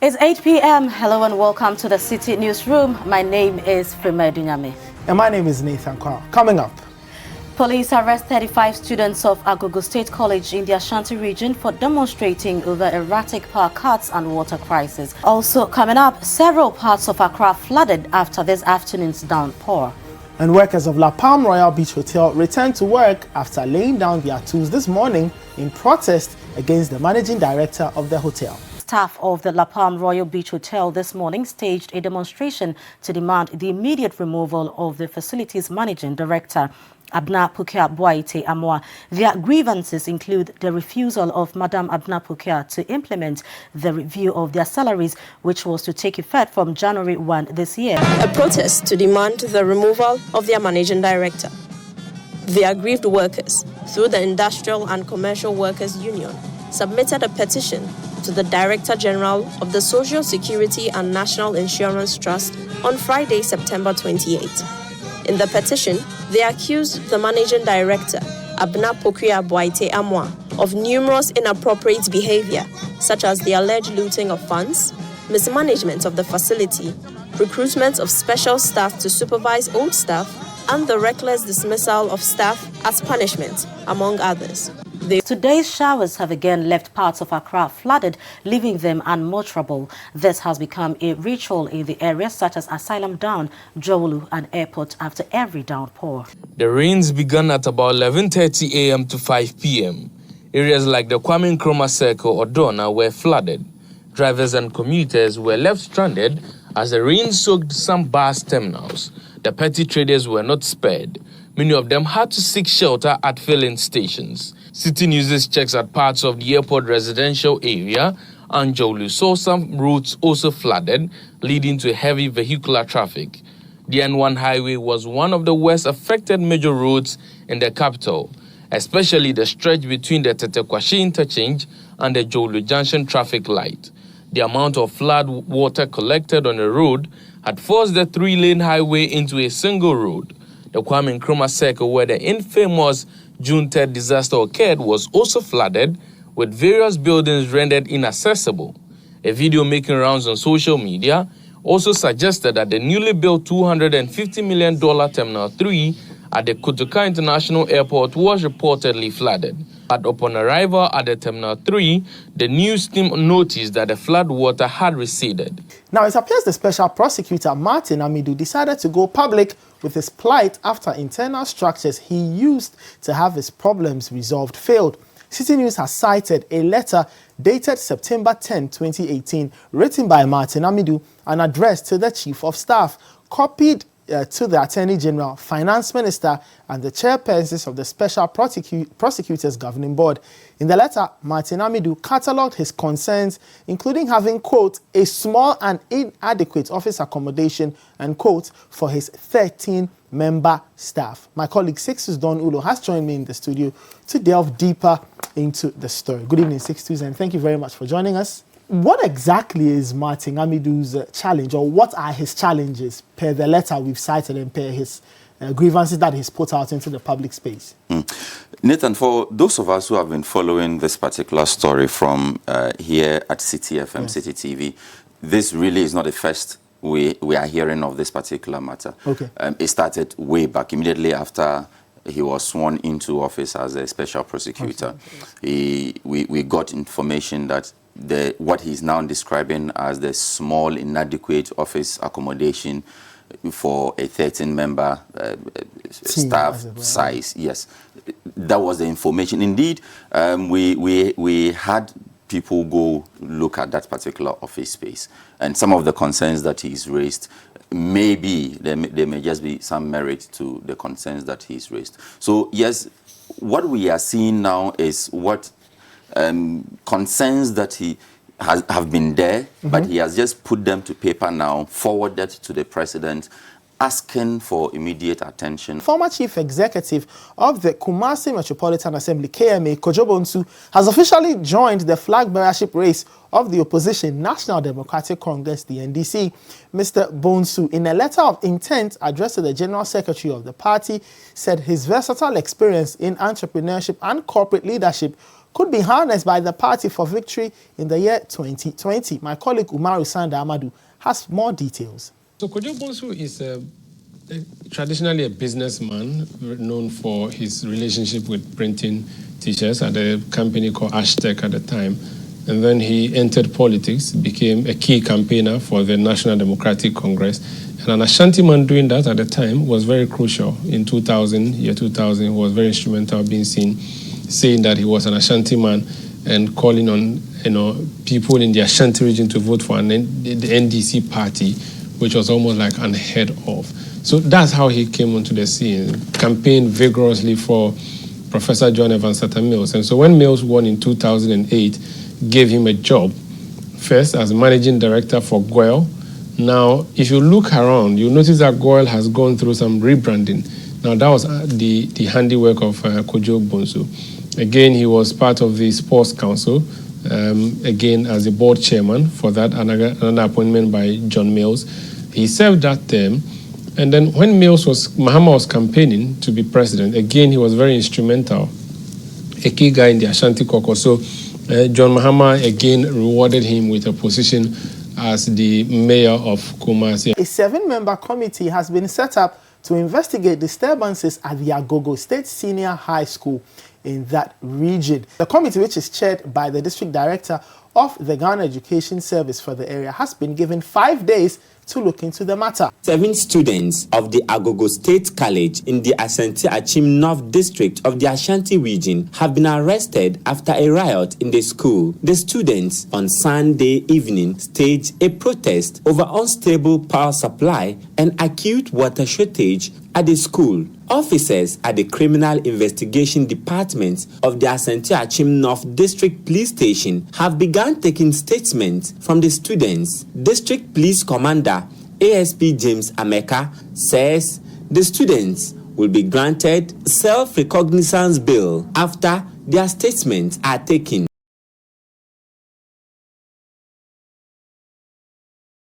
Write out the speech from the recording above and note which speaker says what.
Speaker 1: It's 8 p.m. Hello and welcome to the City Newsroom. My name is Frema Adunyame.
Speaker 2: And my name is Quao. Coming up.
Speaker 1: Police arrest 35 students of Agogo State College in the Ashanti region for demonstrating over erratic power cuts and water crisis. Also coming up, several parts of Accra flooded after this afternoon's downpour.
Speaker 2: And workers of La Palm Royal Beach Hotel returned to work after laying down their tools this morning in protest against the managing director of the hotel.
Speaker 1: Staff of the La Palm Royal Beach Hotel this morning staged a demonstration to demand the immediate removal of the facility's managing director, Abna Pukia Boaite Amwa. Their grievances include the refusal of Madam Abna Pukia to implement the review of their salaries, which was to take effect from January 1 this year.
Speaker 3: A protest to demand the removal of their managing director. The aggrieved workers, through the Industrial and Commercial Workers Union, submitted a petition to the Director General of the Social Security and National Insurance Trust on Friday, September 28. In the petition, they accused the Managing Director, Abna Pukia Boaite Amwa, of numerous inappropriate behavior, such as the alleged looting of funds, mismanagement of the facility, recruitment of special staff to supervise old staff, and the reckless dismissal of staff as punishment, among others.
Speaker 1: Today's showers have again left parts of Accra flooded, leaving them unmotorable. This has become a ritual in the area such as Asylum Down, Jowolu and Airport after every downpour.
Speaker 4: The rains began at about 11:30 a.m. to 5 p.m. Areas like the Kwame Nkrumah Circle or Donna were flooded. Drivers and commuters were left stranded as the rain soaked some bus terminals. The petty traders were not spared. Many of them had to seek shelter at filling stations. City News' checks at parts of the airport residential area and Jowolu saw some routes also flooded, leading to heavy vehicular traffic. The N1 highway was one of the worst affected major roads in the capital, especially the stretch between the Tetekwashi interchange and the Jowolu Junction traffic light. The amount of flood water collected on the road had forced the three-lane highway into a single road. The Kwame Nkrumah Circle, where the infamous June 3rd disaster occurred, was also flooded, with various buildings rendered inaccessible. A video making rounds on social media also suggested that the newly built $250 million Terminal 3 at the Kotoka International Airport was reportedly flooded. But upon arrival at the Terminal 3, the news team noticed that the flood water had receded.
Speaker 2: Now, it appears the special prosecutor, Martin Amidu, decided to go public with his plight after internal structures he used to have his problems resolved failed. City News has cited a letter dated September 10, 2018, written by Martin Amidu and addressed to the Chief of Staff, copied to the Attorney General, Finance Minister, and the chairpersons of the Special Prosecutors Governing Board. In the letter, Martin Amidu catalogued his concerns, including having, quote, a small and inadequate office accommodation, and, quote, for his 13-member staff. My colleague Sixtus Don Ulo has joined me in the studio to delve deeper into the story. Good evening, Sixtus, and thank you very much for joining us. What exactly is Martin Amidu's challenge, or what are his challenges per the letter we've cited and per his grievances that he's put out into the public space?
Speaker 5: Nathan, for those of us who have been following this particular story from here at City FM, yes, City TV, this really is not the first we are hearing of this particular matter. Okay. It started way back, immediately he was sworn into office as a special prosecutor. Okay. We got information that what he's now describing as the small, inadequate office accommodation for a 13-member staff size. Yes, that was the information. Indeed, we had people go look at that particular office space, and some of the concerns that he's raised, maybe there may just be some merit to the concerns that he's raised. So yes, what we are seeing now is what concerns that he have been there, but he has just put them to paper now, forwarded to the president, asking for immediate attention.
Speaker 2: Former Chief Executive of the Kumasi Metropolitan Assembly, KMA, Kojo Bonsu, has officially joined the flag bearership race of the opposition National Democratic Congress, the NDC. Mr. Bonsu, in a letter of intent addressed to the General Secretary of the party, said his versatile experience in entrepreneurship and corporate leadership could be harnessed by the party for victory in the year 2020. My colleague Umaru Sanda Amadu has more details.
Speaker 6: So Kojo Bonsu is traditionally a businessman known for his relationship with printing t-shirts at a company called Ashtec at the time. And then he entered politics, became a key campaigner for the National Democratic Congress. And an Ashanti man doing that at the time was very crucial. In 2000, he was very instrumental being seen, saying that he was an Ashanti man and calling on people in the Ashanti region to vote for the NDC party, which was almost like unheard of. So that's how he came onto the scene, campaigned vigorously for Professor John Evans Atta Mills. And so when Mills won in 2008, gave him a job, first as managing director for Quao. Now, if you look around, you'll notice that Quao has gone through some rebranding. Now, that was the handiwork of Kojo Bonsu. Again, he was part of the Sports Council, again as the board chairman for that, another appointment by John Mills. He served that term. And then when Mahama was campaigning to be president, again, he was very instrumental, a key guy in the Ashanti caucus. So John Mahama again rewarded him with a position as the mayor of Kumasi.
Speaker 2: A 7-member committee has been set up to investigate disturbances at the Agogo State Senior High School in that region. The committee, which is chaired by the district director of the Ghana Education Service for the area, has been given 5 days to look into the matter.
Speaker 7: 7 students of the Agogo State College in the Asante Achim North District of the Ashanti region have been arrested after a riot in the school. The students on Sunday evening staged a protest over unstable power supply and acute water shortage at the school. Officers at the Criminal Investigation Department of the Asante Achim North District Police Station have begun taking statements from the students. District Police Commander ASP James Ameka says the students will be granted self-recognizance bail after their statements are taken.